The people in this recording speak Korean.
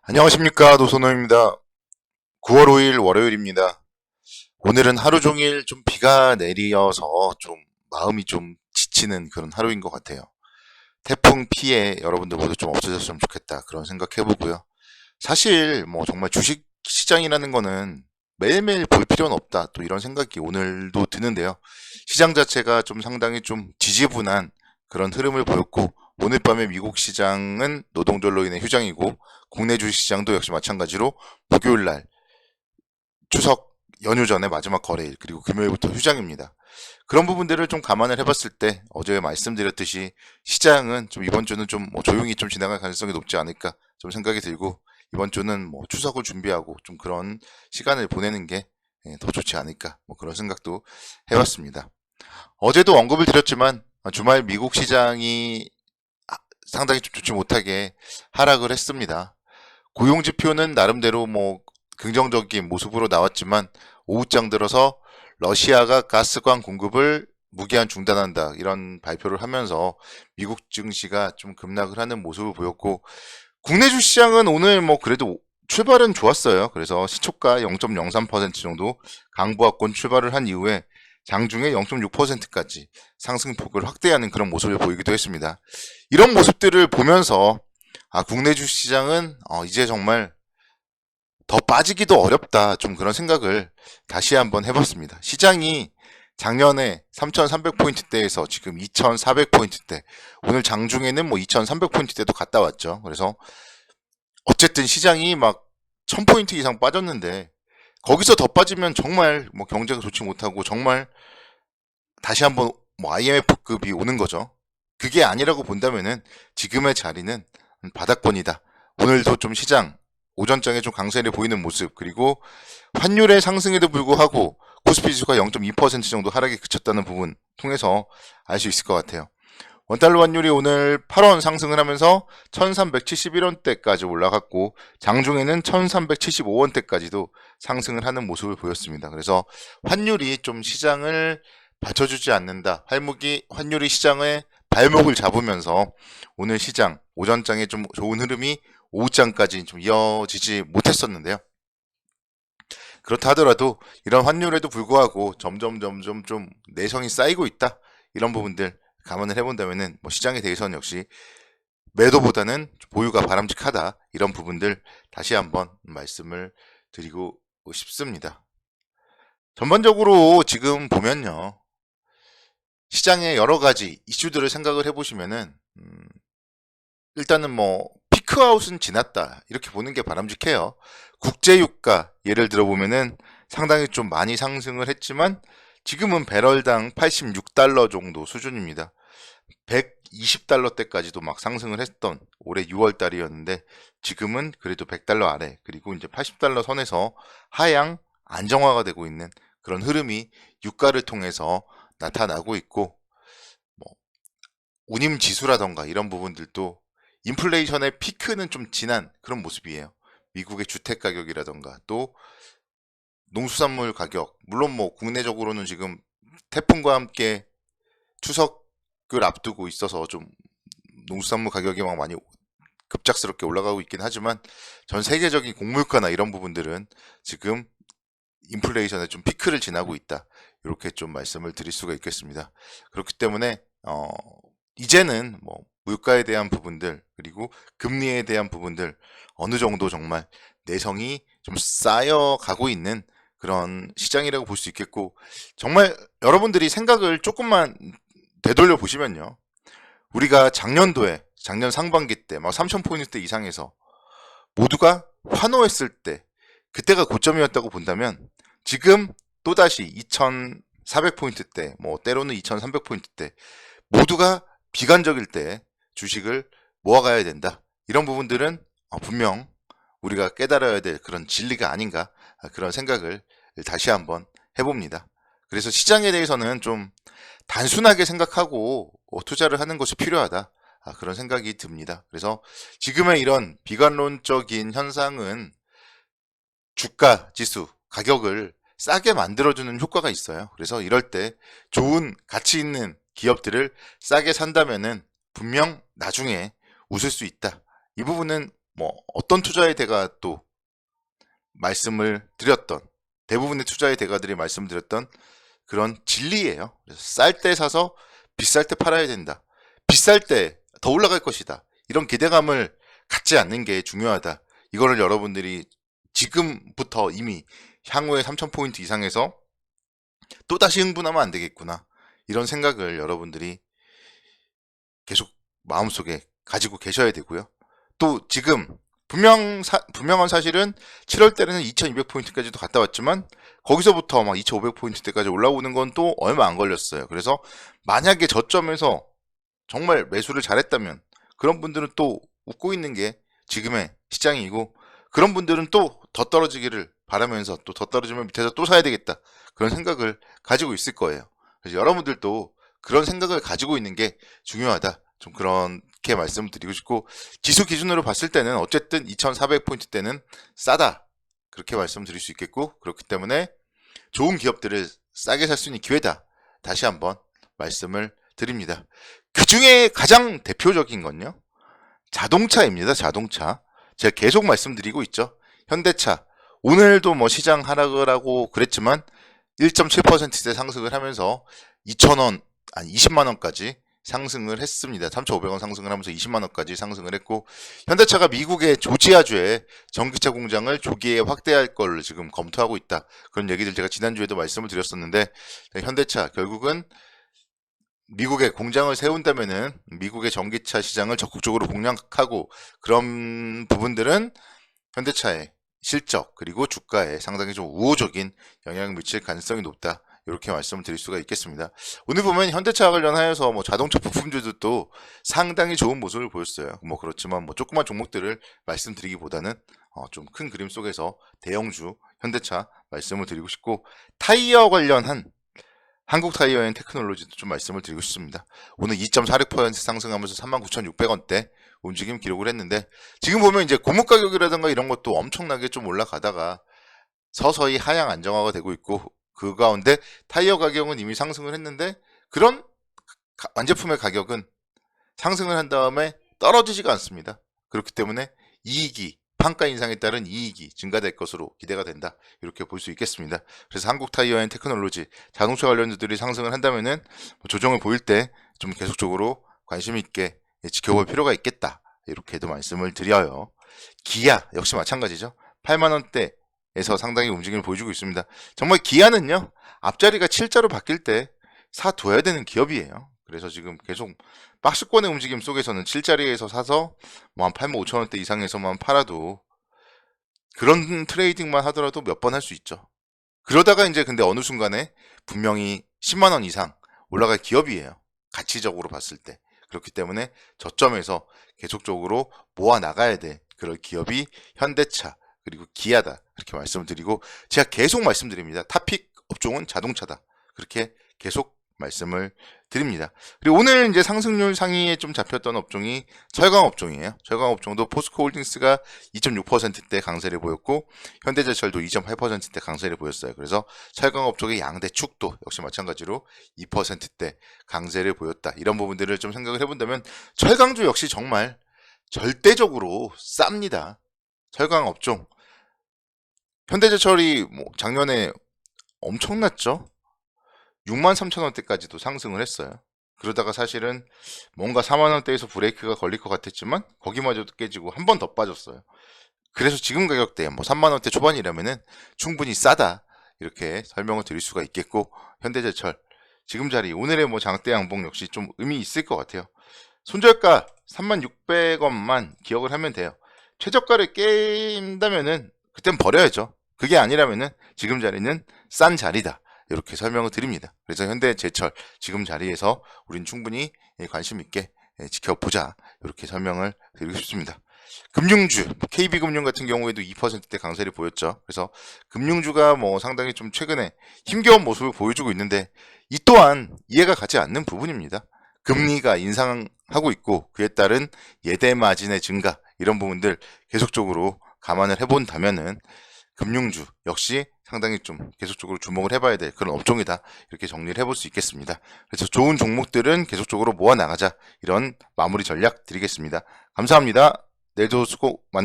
안녕하십니까, 노선호입니다. 9월 5일 월요일입니다. 오늘은 하루 종일 좀 비가 내리어서 좀 마음이 좀 지치는 그런 하루인 것 같아요. 태풍 피해 여러분들 모두 좀 없어졌으면 좋겠다, 그런 생각해보고요. 사실 뭐 정말 주식 시장이라는 거는 매일매일 볼 필요는 없다, 또 이런 생각이 오늘도 드는데요. 시장 자체가 좀 상당히 좀 지지분한 그런 흐름을 보였고, 오늘 밤에 미국 시장은 노동절로 인해 휴장이고, 국내 주식 시장도 역시 마찬가지로 목요일 날 추석 연휴 전에 마지막 거래일, 그리고 금요일부터 휴장입니다. 그런 부분들을 좀 감안을 해봤을 때 어제 말씀드렸듯이 시장은 좀 이번 주는 좀 뭐 조용히 좀 지나갈 가능성이 높지 않을까 좀 생각이 들고, 이번 주는 뭐 추석을 준비하고 좀 그런 시간을 보내는 게 더 좋지 않을까, 뭐 그런 생각도 해봤습니다. 어제도 언급을 드렸지만 주말 미국 시장이 상당히 좀 좋지 못하게 하락을 했습니다. 고용 지표는 나름대로 뭐 긍정적인 모습으로 나왔지만, 오후장 들어서 러시아가 가스관 공급을 무기한 중단한다, 이런 발표를 하면서 미국 증시가 좀 급락을 하는 모습을 보였고, 국내 주시장은 오늘 뭐 그래도 출발은 좋았어요. 그래서 시초가 0.03% 정도 강보합권 출발을 한 이후에 장중에 0.6%까지 상승폭을 확대하는 그런 모습을 보이기도 했습니다. 이런 모습들을 보면서 국내 주시장은 이제 정말 더 빠지기도 어렵다, 좀 그런 생각을 다시 한번 해봤습니다. 시장이 작년에 3,300포인트대에서 지금 2,400포인트대, 오늘 장중에는 뭐 2,300포인트대도 갔다 왔죠. 그래서 어쨌든 시장이 막 1,000포인트 이상 빠졌는데, 거기서 더 빠지면 정말 뭐 경제가 좋지 못하고, 정말 다시 한번 뭐 IMF급이 오는 거죠. 그게 아니라고 본다면은 지금의 자리는 바닥권이다. 오늘도 좀 시장 오전장에 좀 강세를 보이는 모습, 그리고 환율의 상승에도 불구하고 코스피 지수가 0.2% 정도 하락에 그쳤다는 부분 통해서 알 수 있을 것 같아요. 원달러 환율이 오늘 8원 상승을 하면서 1371원대까지 올라갔고, 장중에는 1375원대까지도 상승을 하는 모습을 보였습니다. 그래서 환율이 좀 시장을 받쳐주지 않는다, 환율이 시장의 발목을 잡으면서 오늘 시장 오전장에 좀 좋은 흐름이 오후장까지 좀 이어지지 못했었는데요. 그렇다 하더라도 이런 환율에도 불구하고 점점 좀 내성이 쌓이고 있다, 이런 부분들 감안을 해본다면은 뭐 시장에 대해서는 역시 매도보다는 보유가 바람직하다, 이런 부분들 다시 한번 말씀을 드리고 싶습니다. 전반적으로 지금 보면요, 시장의 여러 가지 이슈들을 생각을 해보시면은 일단은 뭐 피크아웃은 지났다, 이렇게 보는 게 바람직해요. 국제유가 예를 들어보면은 상당히 좀 많이 상승을 했지만 지금은 배럴당 86달러 정도 수준입니다. 120달러대까지도 막 상승을 했던 올해 6월 달이었는데, 지금은 그래도 100달러 아래, 그리고 이제 80달러 선에서 하향 안정화가 되고 있는 그런 흐름이 유가를 통해서 나타나고 있고, 뭐 운임 지수라던가 이런 부분들도 인플레이션의 피크는 좀 지난 그런 모습이에요. 미국의 주택 가격이라던가 또 농수산물 가격, 물론 뭐 국내적으로는 지금 태풍과 함께 추석을 앞두고 있어서 좀 농수산물 가격이 막 많이 급작스럽게 올라가고 있긴 하지만, 전 세계적인 곡물가나 이런 부분들은 지금 인플레이션의 좀 피크를 지나고 있다, 이렇게 좀 말씀을 드릴 수가 있겠습니다. 그렇기 때문에 이제는 뭐 물가에 대한 부분들, 그리고 금리에 대한 부분들 어느 정도 정말 내성이 좀 쌓여가고 있는 그런 시장이라고 볼 수 있겠고, 정말 여러분들이 생각을 조금만 되돌려 보시면요, 우리가 작년 상반기 때 막 3,000포인트 이상에서 모두가 환호했을 때, 그때가 고점이었다고 본다면, 지금 또다시 2,400포인트대, 뭐 때로는 2,300포인트대, 모두가 비관적일 때 주식을 모아가야 된다, 이런 부분들은 분명 우리가 깨달아야 될 그런 진리가 아닌가, 그런 생각을 다시 한번 해봅니다. 그래서 시장에 대해서는 좀 단순하게 생각하고 투자를 하는 것이 필요하다, 그런 생각이 듭니다. 그래서 지금의 이런 비관론적인 현상은 주가 지수 가격을 싸게 만들어주는 효과가 있어요. 그래서 이럴 때 좋은 가치 있는 기업들을 싸게 산다면은 분명 나중에 웃을 수 있다. 이 부분은 뭐 어떤 투자의 대가 또 말씀을 드렸던, 대부분의 투자의 대가들이 말씀드렸던 그런 진리예요. 그래서 쌀 때 사서 비쌀 때 팔아야 된다. 비쌀 때 더 올라갈 것이다. 이런 기대감을 갖지 않는 게 중요하다. 이거를 여러분들이 지금부터 이미 향후에 3,000포인트 이상에서 또다시 흥분하면 안 되겠구나. 이런 생각을 여러분들이 계속 마음속에 가지고 계셔야 되고요. 또 지금 분명한 사실은 7월 달에는 2200포인트까지도 갔다 왔지만 거기서부터 막 2500포인트대까지 올라오는 건 또 얼마 안 걸렸어요. 그래서 만약에 저점에서 정말 매수를 잘했다면 그런 분들은 또 웃고 있는 게 지금의 시장이고, 그런 분들은 또 더 떨어지기를 바라면서 또 더 떨어지면 밑에서 또 사야 되겠다, 그런 생각을 가지고 있을 거예요. 그래서 여러분들도 그런 생각을 가지고 있는 게 중요하다, 좀 그렇게 말씀드리고 싶고, 지수 기준으로 봤을 때는 어쨌든 2400포인트대는 싸다, 그렇게 말씀드릴 수 있겠고, 그렇기 때문에 좋은 기업들을 싸게 살 수 있는 기회다, 다시 한번 말씀을 드립니다. 그 중에 가장 대표적인 건요, 자동차입니다. 자동차. 제가 계속 말씀드리고 있죠. 현대차. 오늘도 뭐 시장 하락을 하고 그랬지만 1.7%대 상승을 하면서 2,000원, 아니 20만원까지 상승을 했습니다. 3,500원 상승을 하면서 20만원까지 상승을 했고, 현대차가 미국의 조지아주에 전기차 공장을 조기에 확대할 걸 지금 검토하고 있다, 그런 얘기들 제가 지난주에도 말씀을 드렸었는데, 현대차 결국은 미국에 공장을 세운다면은 미국의 전기차 시장을 적극적으로 공략하고, 그런 부분들은 현대차의 실적 그리고 주가에 상당히 좀 우호적인 영향을 미칠 가능성이 높다, 이렇게 말씀을 드릴 수가 있겠습니다. 오늘 보면 현대차 관련하여서 뭐 자동차 부품주도 또 상당히 좋은 모습을 보였어요. 뭐 그렇지만 뭐 조그만 종목들을 말씀드리기보다는 좀 큰 그림 속에서 대형주 현대차 말씀을 드리고 싶고, 타이어 관련한 한국 타이어앤 테크놀로지도 좀 말씀을 드리고 싶습니다. 오늘 2.46% 상승하면서 39,600원대 움직임 기록을 했는데, 지금 보면 이제 고무 가격이라든가 이런 것도 엄청나게 좀 올라가다가 서서히 하향 안정화가 되고 있고, 그 가운데 타이어 가격은 이미 상승을 했는데, 그런 완제품의 가격은 상승을 한 다음에 떨어지지가 않습니다. 그렇기 때문에 이익이, 판가 인상에 따른 이익이 증가될 것으로 기대가 된다, 이렇게 볼 수 있겠습니다. 그래서 한국 타이어 앤 테크놀로지, 자동차 관련주들이 상승을 한다면은 조정을 보일 때 좀 계속적으로 관심 있게 지켜볼 필요가 있겠다, 이렇게도 말씀을 드려요. 기아 역시 마찬가지죠. 8만원대에서 상당히 움직임을 보여주고 있습니다. 정말 기아는요, 앞자리가 7자로 바뀔 때 사둬야 되는 기업이에요. 그래서 지금 계속 박스권의 움직임 속에서는 7자리에서 사서 뭐 한 85,000원대 이상에서만 팔아도, 그런 트레이딩만 하더라도 몇 번 할 수 있죠. 그러다가 이제 근데 어느 순간에 분명히 10만원 이상 올라갈 기업이에요, 가치적으로 봤을 때. 그렇기 때문에 저점에서 계속적으로 모아 나가야 돼 그럴 기업이 현대차 그리고 기아다, 이렇게 말씀을 드리고, 제가 계속 말씀드립니다. 탑픽 업종은 자동차다, 그렇게 계속 말씀을 드립니다. 그리고 오늘 이제 상승률 상위에 좀 잡혔던 업종이 철강 업종이에요. 철강 업종도 포스코 홀딩스가 2.6%대 강세를 보였고, 현대제철도 2.8%대 강세를 보였어요. 그래서 철강 업종의 양대 축도 역시 마찬가지로 2%대 강세를 보였다. 이런 부분들을 좀 생각을 해본다면 철강주 역시 정말 절대적으로 쌉니다. 철강 업종. 현대제철이 뭐 작년에 엄청났죠. 63,000원대까지도 상승을 했어요. 그러다가 사실은 뭔가 4만원대에서 브레이크가 걸릴 것 같았지만 거기마저도 깨지고 한 번 더 빠졌어요. 그래서 지금 가격대 뭐 3만원대 초반이라면은 충분히 싸다, 이렇게 설명을 드릴 수가 있겠고, 현대제철 지금 자리, 오늘의 뭐 장대 양봉 역시 좀 의미 있을 것 같아요. 손절가 36,600원만 기억을 하면 돼요. 최저가를 깬다면은 그땐 버려야죠. 그게 아니라면은 지금 자리는 싼 자리다, 이렇게 설명을 드립니다. 그래서 현대제철 지금 자리에서 우린 충분히 관심 있게 지켜보자, 이렇게 설명을 드리고 싶습니다. 금융주, KB금융 같은 경우에도 2%대 강세를 보였죠. 그래서 금융주가 뭐 상당히 좀 최근에 힘겨운 모습을 보여주고 있는데, 이 또한 이해가 가지 않는 부분입니다. 금리가 인상하고 있고 그에 따른 예대 마진의 증가, 이런 부분들 계속적으로 감안을 해본다면은 금융주 역시 상당히 좀 계속적으로 주목을 해봐야 될 그런 업종이다, 이렇게 정리를 해볼 수 있겠습니다. 그래서 좋은 종목들은 계속적으로 모아 나가자, 이런 마무리 전략 드리겠습니다. 감사합니다. 내일도 수고 많